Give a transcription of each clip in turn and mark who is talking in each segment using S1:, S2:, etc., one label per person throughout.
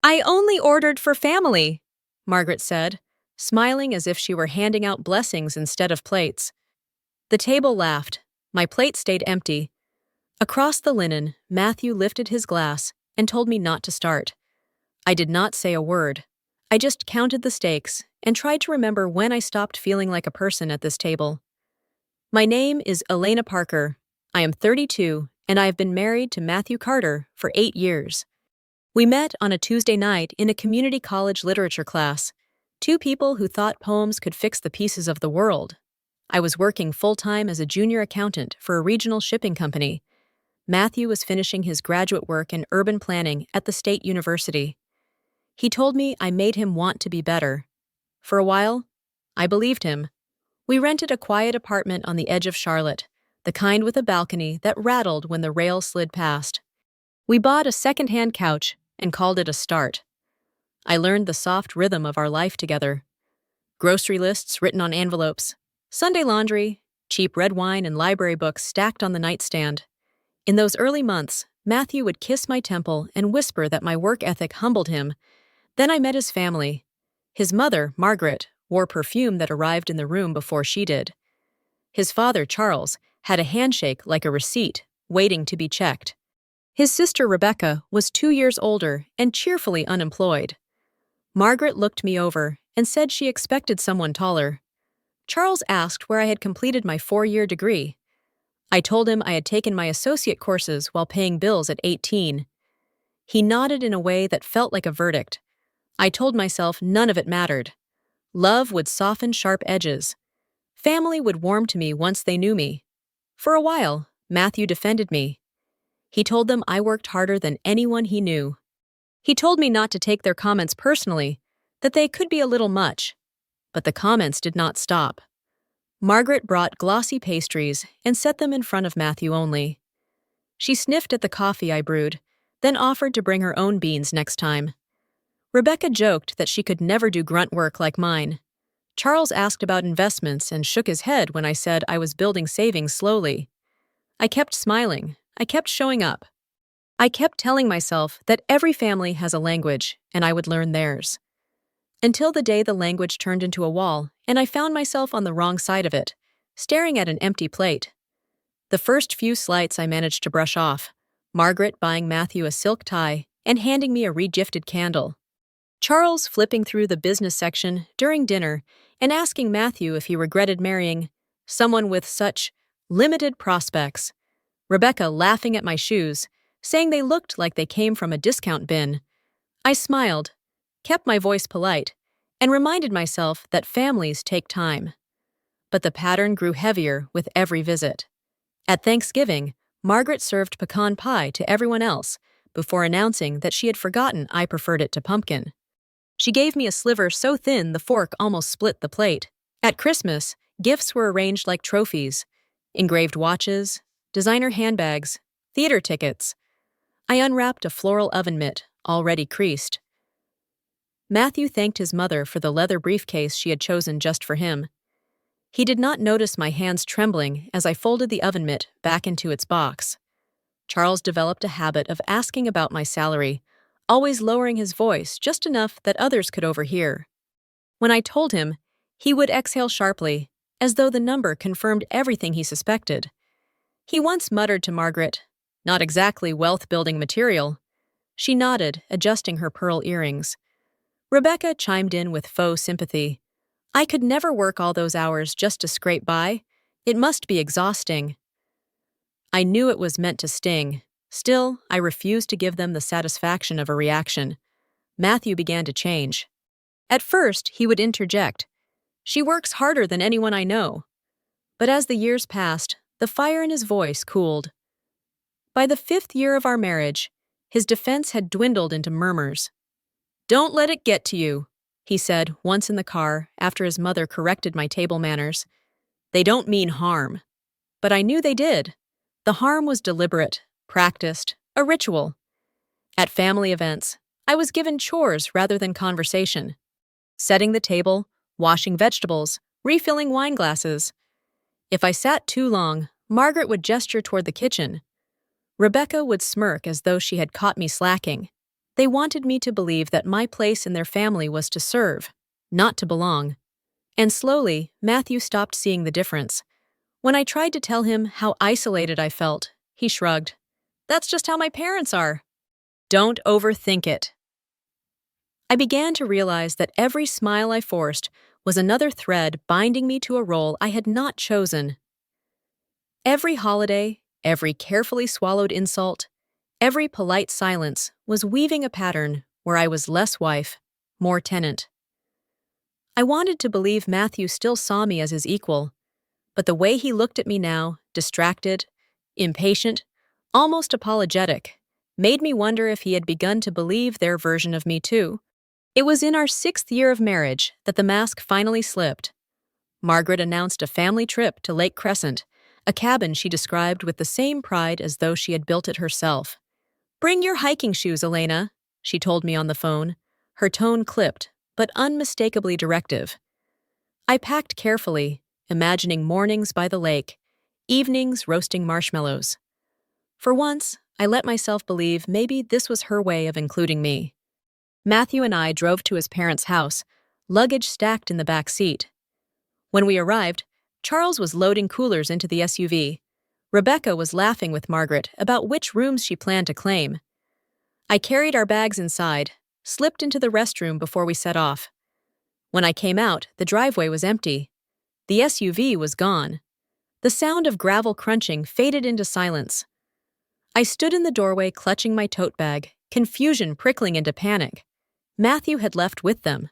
S1: I only ordered for family, Margaret said, smiling as if she were handing out blessings instead of plates. The table laughed. My plate stayed empty. Across the linen, Matthew lifted his glass and told me not to start. I did not say a word. I just counted the stakes and tried to remember when I stopped feeling like a person at this table. My name is Elena Parker. I am 32, and I have been married to Matthew Carter for 8 years. We met on a Tuesday night in a community college literature class, two people who thought poems could fix the pieces of the world. I was working full-time as a junior accountant for a regional shipping company. Matthew was finishing his graduate work in urban planning at the State University. He told me I made him want to be better. For a while, I believed him. We rented a quiet apartment on the edge of Charlotte, the kind with a balcony that rattled when the rail slid past. We bought a second-hand couch and called it a start. I learned the soft rhythm of our life together. Grocery lists written on envelopes, Sunday laundry, cheap red wine and library books stacked on the nightstand. In those early months, Matthew would kiss my temple and whisper that my work ethic humbled him. Then I met his family. His mother, Margaret, wore perfume that arrived in the room before she did. His father, Charles, had a handshake like a receipt, waiting to be checked. His sister, Rebecca, was 2 years older and cheerfully unemployed. Margaret looked me over and said she expected someone taller. Charles asked where I had completed my 4-year degree. I told him I had taken my associate courses while paying bills at 18. He nodded in a way that felt like a verdict. I told myself none of it mattered. Love would soften sharp edges. Family would warm to me once they knew me. For a while, Matthew defended me. He told them I worked harder than anyone he knew. He told me not to take their comments personally, that they could be a little much. But the comments did not stop. Margaret brought glossy pastries and set them in front of Matthew only. She sniffed at the coffee I brewed, then offered to bring her own beans next time. Rebecca joked that she could never do grunt work like mine. Charles asked about investments and shook his head when I said I was building savings slowly. I kept smiling. I kept showing up. I kept telling myself that every family has a language, and I would learn theirs. Until the day the language turned into a wall, and I found myself on the wrong side of it, staring at an empty plate. The first few slights I managed to brush off, Margaret buying Matthew a silk tie and handing me a regifted candle. Charles flipping through the business section during dinner and asking Matthew if he regretted marrying someone with such limited prospects. Rebecca laughing at my shoes, saying they looked like they came from a discount bin. I smiled, kept my voice polite, and reminded myself that families take time. But the pattern grew heavier with every visit. At Thanksgiving, Margaret served pecan pie to everyone else before announcing that she had forgotten I preferred it to pumpkin. She gave me a sliver so thin the fork almost split the plate. At Christmas, gifts were arranged like trophies: engraved watches, designer handbags, theater tickets. I unwrapped a floral oven mitt, already creased. Matthew thanked his mother for the leather briefcase she had chosen just for him. He did not notice my hands trembling as I folded the oven mitt back into its box. Charles developed a habit of asking about my salary, always lowering his voice just enough that others could overhear. When I told him, he would exhale sharply, as though the number confirmed everything he suspected. He once muttered to Margaret, "Not exactly wealth-building material." She nodded, adjusting her pearl earrings. Rebecca chimed in with faux sympathy. "I could never work all those hours just to scrape by. It must be exhausting." I knew it was meant to sting. Still, I refused to give them the satisfaction of a reaction. Matthew began to change. At first, he would interject, "She works harder than anyone I know." But as the years passed, the fire in his voice cooled. By the 5th year of our marriage, his defense had dwindled into murmurs. "Don't let it get to you," he said once in the car after his mother corrected my table manners. "They don't mean harm." But I knew they did. The harm was deliberate, practiced, a ritual. At family events, I was given chores rather than conversation. Setting the table, washing vegetables, refilling wine glasses. If I sat too long, Margaret would gesture toward the kitchen. Rebecca would smirk as though she had caught me slacking. They wanted me to believe that my place in their family was to serve, not to belong. And slowly, Matthew stopped seeing the difference. When I tried to tell him how isolated I felt, he shrugged. That's just how my parents are. Don't overthink it. I began to realize that every smile I forced was another thread binding me to a role I had not chosen. Every holiday, every carefully swallowed insult, every polite silence was weaving a pattern where I was less wife, more tenant. I wanted to believe Matthew still saw me as his equal, but the way he looked at me now, distracted, impatient, almost apologetic, made me wonder if he had begun to believe their version of me too. It was in our 6th year of marriage that the mask finally slipped. Margaret announced a family trip to Lake Crescent, a cabin she described with the same pride as though she had built it herself. "Bring your hiking shoes, Elena," she told me on the phone, her tone clipped, but unmistakably directive. I packed carefully, imagining mornings by the lake, evenings roasting marshmallows. For once, I let myself believe maybe this was her way of including me. Matthew and I drove to his parents' house, luggage stacked in the back seat. When we arrived, Charles was loading coolers into the SUV. Rebecca was laughing with Margaret about which rooms she planned to claim. I carried our bags inside, slipped into the restroom before we set off. When I came out, the driveway was empty. The SUV was gone. The sound of gravel crunching faded into silence. I stood in the doorway clutching my tote bag, confusion prickling into panic. Matthew had left with them.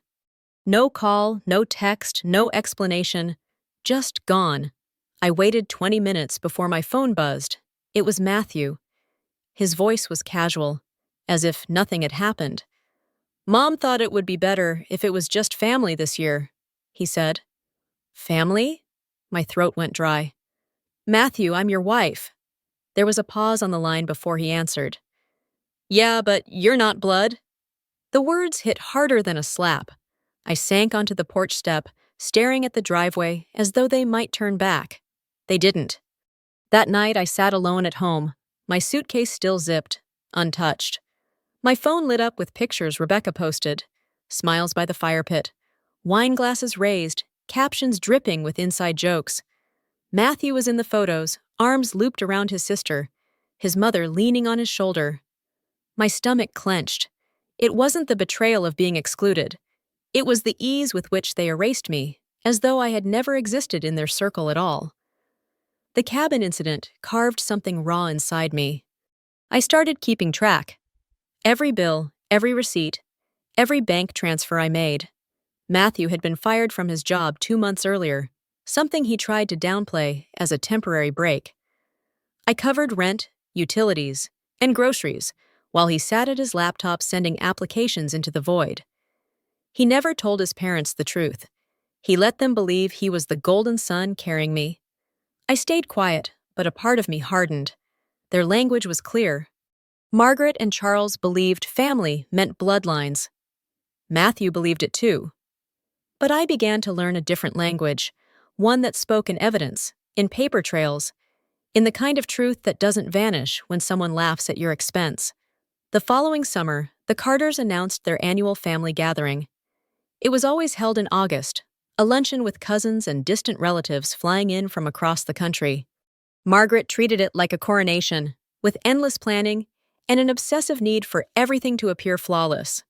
S1: No call, no text, no explanation. Just gone. I waited 20 minutes before my phone buzzed. It was Matthew. His voice was casual, as if nothing had happened. "Mom thought it would be better if it was just family this year," he said. "Family?" My throat went dry. "Matthew, I'm your wife." There was a pause on the line before he answered. "Yeah, but you're not blood." The words hit harder than a slap. I sank onto the porch step, staring at the driveway as though they might turn back. They didn't. That night I sat alone at home, my suitcase still zipped, untouched. My phone lit up with pictures Rebecca posted, smiles by the fire pit, wine glasses raised, captions dripping with inside jokes. Matthew was in the photos, arms looped around his sister, his mother leaning on his shoulder. My stomach clenched. It wasn't the betrayal of being excluded. It was the ease with which they erased me, as though I had never existed in their circle at all. The cabin incident carved something raw inside me. I started keeping track. Every bill, every receipt, every bank transfer I made. Matthew had been fired from his job 2 months earlier, something he tried to downplay as a temporary break. I covered rent, utilities, and groceries while he sat at his laptop sending applications into the void. He never told his parents the truth. He let them believe he was the golden sun carrying me. I stayed quiet, but a part of me hardened. Their language was clear. Margaret and Charles believed family meant bloodlines. Matthew believed it too. But I began to learn a different language, one that spoke in evidence, in paper trails, in the kind of truth that doesn't vanish when someone laughs at your expense. The following summer, the Carters announced their annual family gathering. It was always held in August, a luncheon with cousins and distant relatives flying in from across the country. Margaret treated it like a coronation, with endless planning and an obsessive need for everything to appear flawless.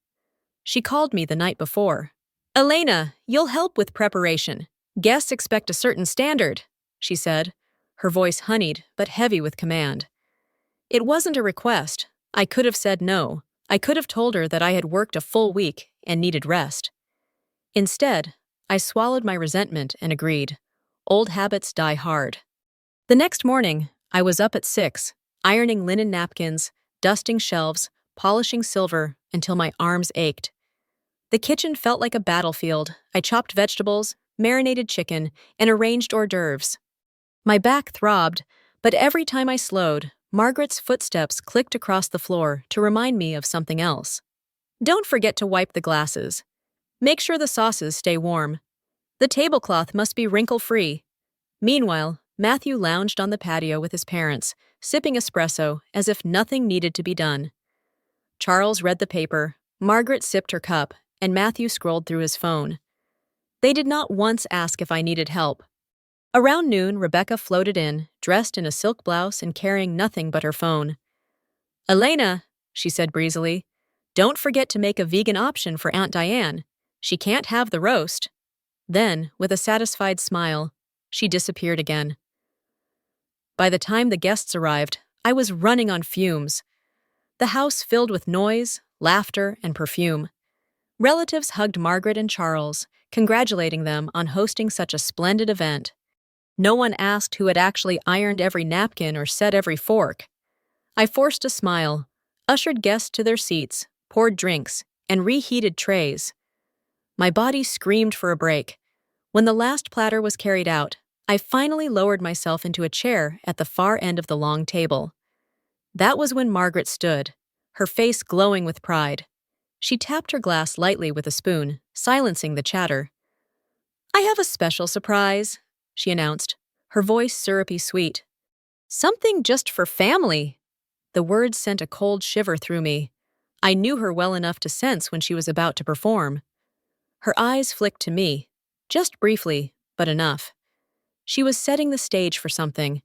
S1: She called me the night before. "Elena, you'll help with preparation. Guests expect a certain standard," she said, her voice honeyed but heavy with command. It wasn't a request. I could have said no. I could have told her that I had worked a full week and needed rest. Instead, I swallowed my resentment and agreed. Old habits die hard. The next morning, I was up at 6, ironing linen napkins, dusting shelves, polishing silver until my arms ached. The kitchen felt like a battlefield. I chopped vegetables, marinated chicken, and arranged hors d'oeuvres. My back throbbed, but every time I slowed, Margaret's footsteps clicked across the floor to remind me of something else. "Don't forget to wipe the glasses. Make sure the sauces stay warm. The tablecloth must be wrinkle-free." Meanwhile, Matthew lounged on the patio with his parents, sipping espresso as if nothing needed to be done. Charles read the paper, Margaret sipped her cup, and Matthew scrolled through his phone. They did not once ask if I needed help. Around noon, Rebecca floated in, dressed in a silk blouse and carrying nothing but her phone. "Elena," she said breezily, "don't forget to make a vegan option for Aunt Diane. She can't have the roast." Then, with a satisfied smile, she disappeared again. By the time the guests arrived, I was running on fumes. The house filled with noise, laughter, and perfume. Relatives hugged Margaret and Charles, congratulating them on hosting such a splendid event. No one asked who had actually ironed every napkin or set every fork. I forced a smile, ushered guests to their seats, poured drinks, and reheated trays. My body screamed for a break. When the last platter was carried out, I finally lowered myself into a chair at the far end of the long table. That was when Margaret stood, her face glowing with pride. She tapped her glass lightly with a spoon, silencing the chatter. "I have a special surprise," she announced, her voice syrupy sweet. "Something just for family." The words sent a cold shiver through me. I knew her well enough to sense when she was about to perform. Her eyes flicked to me, just briefly, but enough. She was setting the stage for something,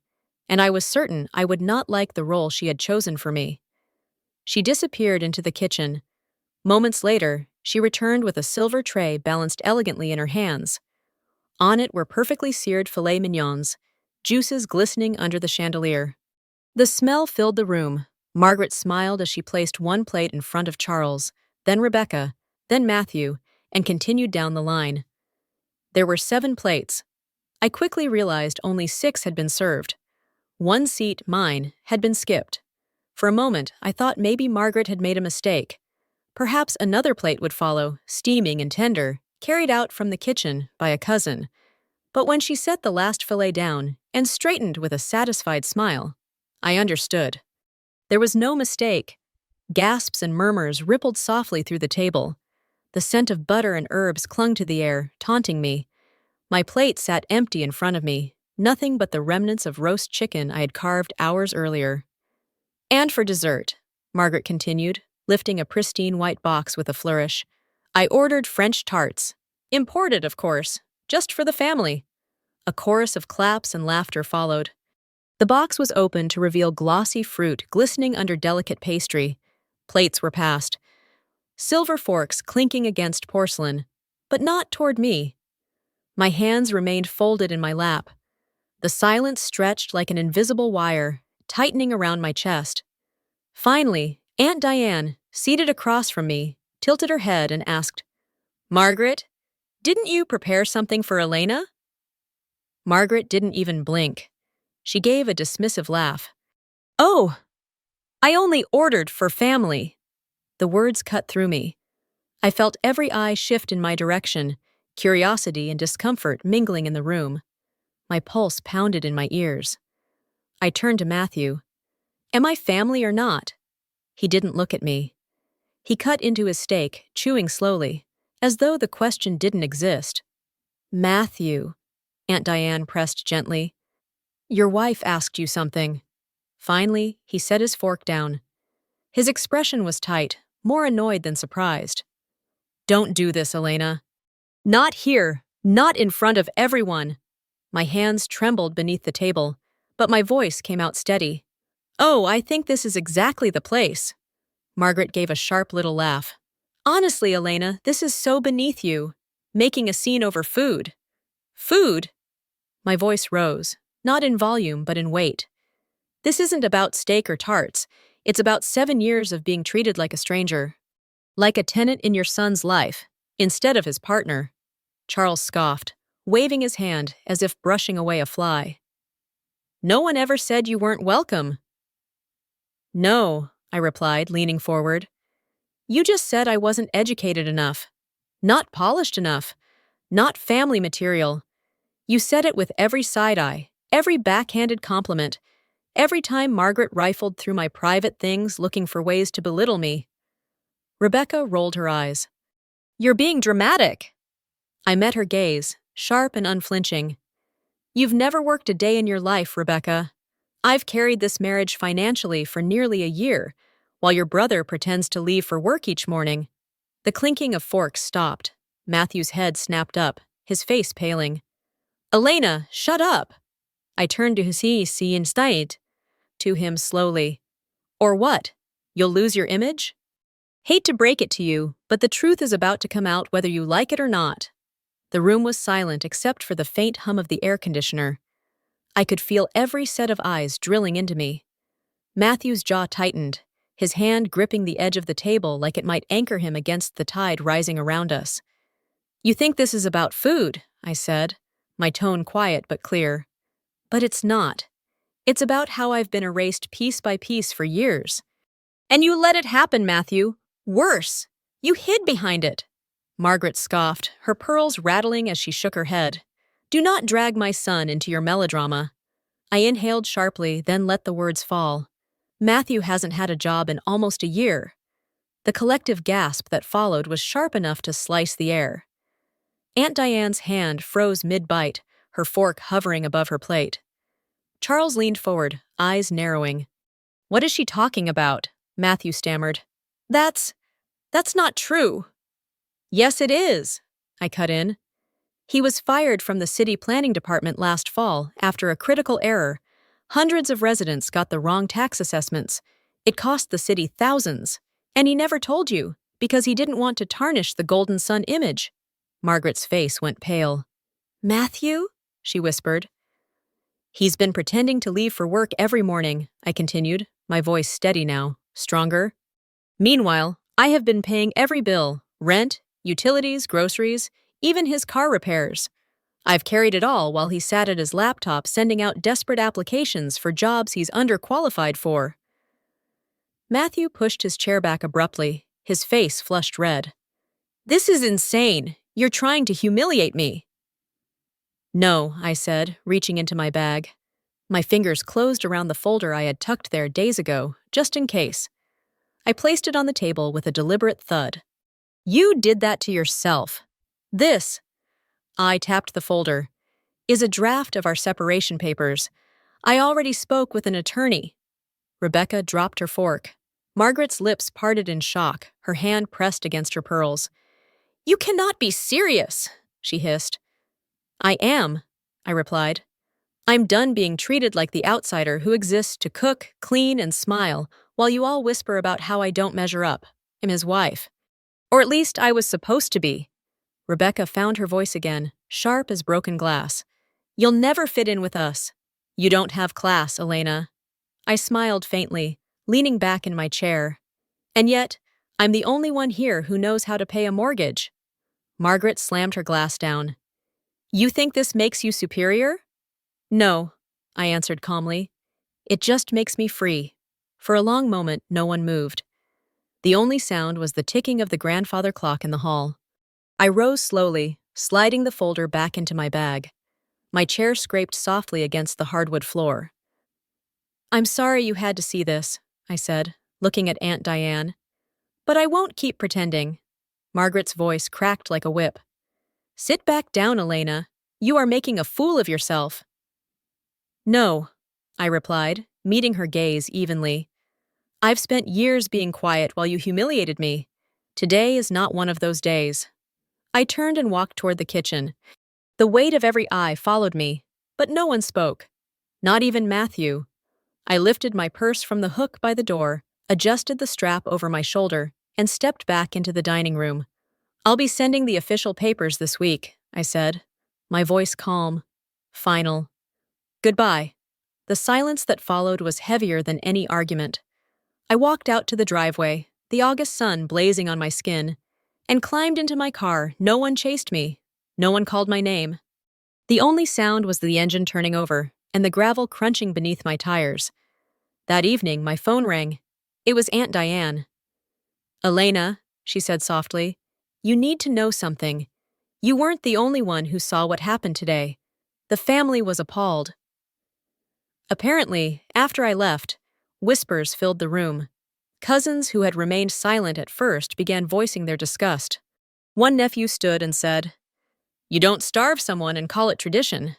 S1: and I was certain I would not like the role she had chosen for me. She disappeared into the kitchen. Moments later, she returned with a silver tray balanced elegantly in her hands. On it were perfectly seared filet mignons, juices glistening under the chandelier. The smell filled the room. Margaret smiled as she placed one plate in front of Charles, then Rebecca, then Matthew, and continued down the line. There were 7 plates. I quickly realized only 6 had been served. One seat, mine, had been skipped. For a moment, I thought maybe Margaret had made a mistake. Perhaps another plate would follow, steaming and tender, carried out from the kitchen by a cousin. But when she set the last fillet down and straightened with a satisfied smile, I understood. There was no mistake. Gasps and murmurs rippled softly through the table. The scent of butter and herbs clung to the air, taunting me. My plate sat empty in front of me, nothing but the remnants of roast chicken I had carved hours earlier. "And for dessert," Margaret continued, lifting a pristine white box with a flourish, "I ordered French tarts. Imported, of course, just for the family." A chorus of claps and laughter followed. The box was opened to reveal glossy fruit glistening under delicate pastry. Plates were passed. Silver forks clinking against porcelain, but not toward me. My hands remained folded in my lap. The silence stretched like an invisible wire, tightening around my chest. Finally, Aunt Diane, seated across from me, tilted her head and asked, "Margaret, didn't you prepare something for Elena?" Margaret didn't even blink. She gave a dismissive laugh. "Oh, I only ordered for family." The words cut through me. I felt every eye shift in my direction, curiosity and discomfort mingling in the room. My pulse pounded in my ears. I turned to Matthew. "Am I family or not?" He didn't look at me. He cut into his steak, chewing slowly, as though the question didn't exist. "Matthew," Aunt Diane pressed gently, "your wife asked you something." Finally, he set his fork down. His expression was tight, more annoyed than surprised. "Don't do this, Elena." "Not here, not in front of everyone." My hands trembled beneath the table, but my voice came out steady. "Oh, I think this is exactly the place." Margaret gave a sharp little laugh. "Honestly, Elena, this is so beneath you. Making a scene over food." "Food?" My voice rose, not in volume but in weight. "This isn't about steak or tarts. It's about 7 years of being treated like a stranger. Like a tenant in your son's life, instead of his partner." Charles scoffed, waving his hand as if brushing away a fly. "No one ever said you weren't welcome." "No," I replied, leaning forward. "You just said I wasn't educated enough. Not polished enough. Not family material. You said it with every side eye, every backhanded compliment, every time Margaret rifled through my private things looking for ways to belittle me." Rebecca rolled her eyes. "You're being dramatic." I met her gaze, sharp and unflinching. "You've never worked a day in your life, Rebecca. I've carried this marriage financially for nearly a year. while your brother pretends to leave for work each morning." The clinking of forks stopped. Matthew's head snapped up, his face paling. "Elena, shut up!" I turned to see instead to him slowly. "Or what? You'll lose your image?" "Hate to break it to you, but the truth is about to come out whether you like it or not." The room was silent except for the faint hum of the air conditioner. I could feel every set of eyes drilling into me. Matthew's jaw tightened, his hand gripping the edge of the table like it might anchor him against the tide rising around us. "You think this is about food," I said, my tone quiet but clear. "But it's not. It's about how I've been erased piece by piece for years." "And you let it happen, Matthew. Worse, you hid behind it." Margaret scoffed, her pearls rattling as she shook her head. "Do not drag my son into your melodrama." I inhaled sharply, then let the words fall. "Matthew hasn't had a job in almost a year." The collective gasp that followed was sharp enough to slice the air. Aunt Diane's hand froze mid-bite, her fork hovering above her plate. Charles leaned forward, eyes narrowing. "What is she talking about?" Matthew stammered. That's not true." "Yes, it is," I cut in. "He was fired from the city planning department last fall after a critical error. Hundreds of residents got the wrong tax assessments. It cost the city thousands. And he never told you, because he didn't want to tarnish the Golden Sun image." Margaret's face went pale. "Matthew?" she whispered. "He's been pretending to leave for work every morning," I continued, my voice steady now, stronger. "Meanwhile, I have been paying every bill, rent, utilities, groceries, even his car repairs. I've carried it all while he sat at his laptop sending out desperate applications for jobs he's underqualified for." Matthew pushed his chair back abruptly, his face flushed red. "This is insane. You're trying to humiliate me." "No," I said, reaching into my bag. My fingers closed around the folder I had tucked there days ago, just in case. I placed it on the table with a deliberate thud. "You did that to yourself. This," I tapped the folder, "is a draft of our separation papers. I already spoke with an attorney." Rebecca dropped her fork. Margaret's lips parted in shock, her hand pressed against her pearls. "You cannot be serious," she hissed. "I am," I replied. "I'm done being treated like the outsider who exists to cook, clean, and smile, while you all whisper about how I don't measure up. I'm his wife. Or at least I was supposed to be." Rebecca found her voice again, sharp as broken glass. "You'll never fit in with us. You don't have class, Elena." I smiled faintly, leaning back in my chair. "And yet, I'm the only one here who knows how to pay a mortgage." Margaret slammed her glass down. "You think this makes you superior?" "No," I answered calmly. "It just makes me free." For a long moment, no one moved. The only sound was the ticking of the grandfather clock in the hall. I rose slowly, sliding the folder back into my bag. My chair scraped softly against the hardwood floor. "I'm sorry you had to see this," I said, looking at Aunt Diane. "But I won't keep pretending." Margaret's voice cracked like a whip. "Sit back down, Elena. You are making a fool of yourself." "No," I replied, meeting her gaze evenly. "I've spent years being quiet while you humiliated me. Today is not one of those days." I turned and walked toward the kitchen. The weight of every eye followed me, but no one spoke. Not even Matthew. I lifted my purse from the hook by the door, adjusted the strap over my shoulder, and stepped back into the dining room. "I'll be sending the official papers this week," I said, my voice calm, final. "Goodbye." The silence that followed was heavier than any argument. I walked out to the driveway, the August sun blazing on my skin, and climbed into my car. No one chased me. No one called my name. The only sound was the engine turning over and the gravel crunching beneath my tires. That evening, my phone rang. It was Aunt Diane. "Elena," she said softly, "you need to know something. You weren't the only one who saw what happened today. The family was appalled." Apparently, after I left, whispers filled the room. Cousins who had remained silent at first began voicing their disgust. One nephew stood and said, "You don't starve someone and call it tradition."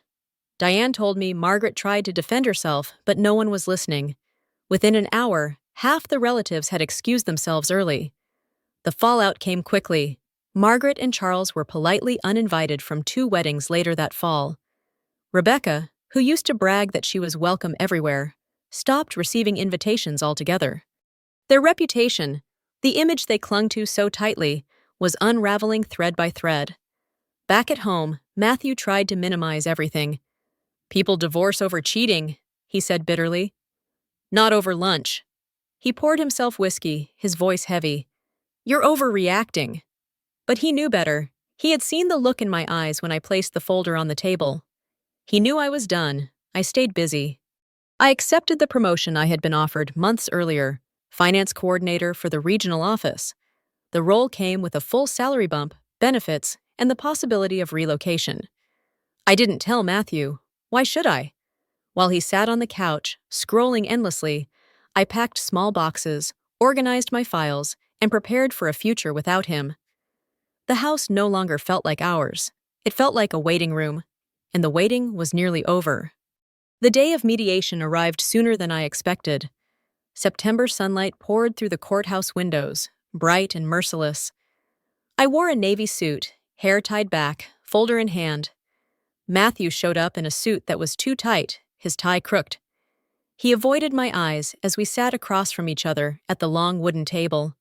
S1: Diane told me Margaret tried to defend herself, but no one was listening. Within an hour, Half the relatives had excused themselves early. The fallout came quickly. Margaret and Charles were politely uninvited from 2 weddings later that fall. Rebecca, who used to brag that she was welcome everywhere, stopped receiving invitations altogether. Their reputation, the image they clung to so tightly, was unraveling thread by thread. Back at home, Matthew tried to minimize everything. "People divorce over cheating," he said bitterly. "Not over lunch." He poured himself whiskey, his voice heavy. "You're overreacting." But he knew better. He had seen the look in my eyes when I placed the folder on the table. He knew I was done. I stayed busy. I accepted the promotion I had been offered months earlier, finance coordinator for the regional office. The role came with a full salary bump, benefits, and the possibility of relocation. I didn't tell Matthew. Why should I? While he sat on the couch, scrolling endlessly, I packed small boxes, organized my files, and prepared for a future without him. The house no longer felt like ours. It felt like a waiting room, and the waiting was nearly over. The day of mediation arrived sooner than I expected. September sunlight poured through the courthouse windows, bright and merciless. I wore a navy suit, hair tied back, folder in hand. Matthew showed up in a suit that was too tight, his tie crooked. He avoided my eyes as we sat across from each other at the long wooden table.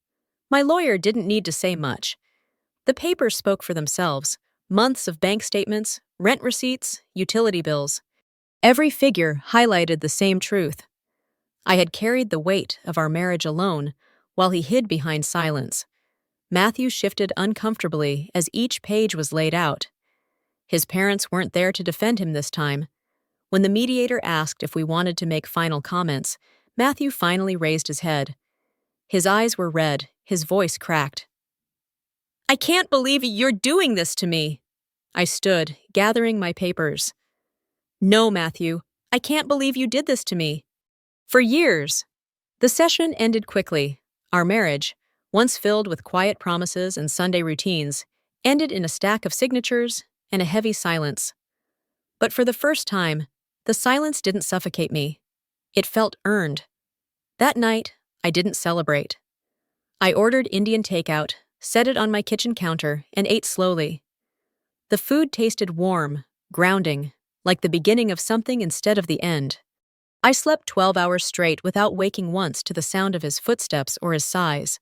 S1: My lawyer didn't need to say much. The papers spoke for themselves. Months of bank statements, rent receipts, utility bills. Every figure highlighted the same truth. I had carried the weight of our marriage alone, while he hid behind silence. Matthew shifted uncomfortably as each page was laid out. His parents weren't there to defend him this time. When the mediator asked if we wanted to make final comments, Matthew finally raised his head. His eyes were red, his voice cracked. "I can't believe you're doing this to me." I stood, gathering my papers. "No, Matthew, I can't believe you did this to me." For years. The session ended quickly. Our marriage, once filled with quiet promises and Sunday routines, ended in a stack of signatures and a heavy silence. But for the first time, the silence didn't suffocate me. It felt earned. That night, I didn't celebrate. I ordered Indian takeout, set it on my kitchen counter, and ate slowly. The food tasted warm, grounding, like the beginning of something instead of the end. I slept 12 hours straight without waking once to the sound of his footsteps or his sighs.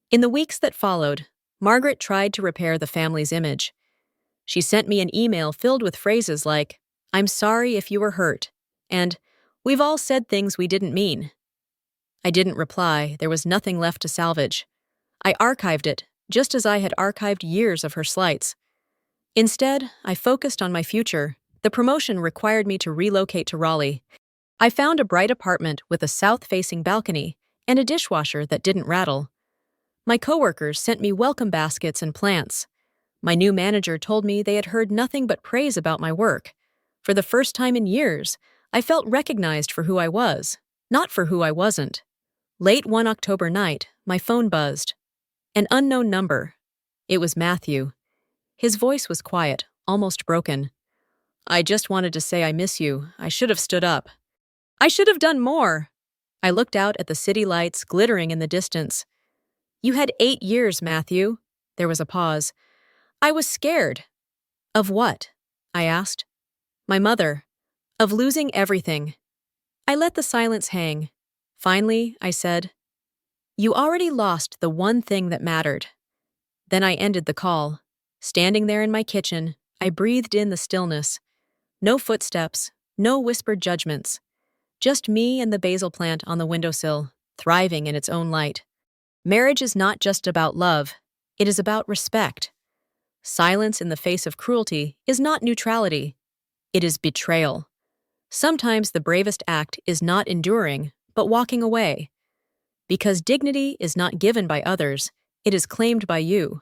S1: In the weeks that followed, Margaret tried to repair the family's image. She sent me an email filled with phrases like, "I'm sorry if you were hurt," and "We've all said things we didn't mean." I didn't reply. There was nothing left to salvage. I archived it, just as I had archived years of her slights. Instead, I focused on my future. The promotion required me to relocate to Raleigh. I found a bright apartment with a south-facing balcony and a dishwasher that didn't rattle. My coworkers sent me welcome baskets and plants. My new manager told me they had heard nothing but praise about my work. For the first time in years, I felt recognized for who I was, not for who I wasn't. Late one October night, my phone buzzed. An unknown number. It was Matthew. His voice was quiet, almost broken. "I just wanted to say I miss you. I should have stood up. I should have done more." I looked out at the city lights glittering in the distance. "You had 8 years, Matthew." There was a pause. I was scared. "Of what?" I asked. "My mother. Of losing everything." I let the silence hang. Finally, I said, "You already lost the one thing that mattered." Then I ended the call. Standing there in my kitchen, I breathed in the stillness. No footsteps, no whispered judgments. Just me and the basil plant on the windowsill, thriving in its own light. Marriage is not just about love, it is about respect. Silence in the face of cruelty is not neutrality, it is betrayal. Sometimes the bravest act is not enduring, but walking away. Because dignity is not given by others, it is claimed by you.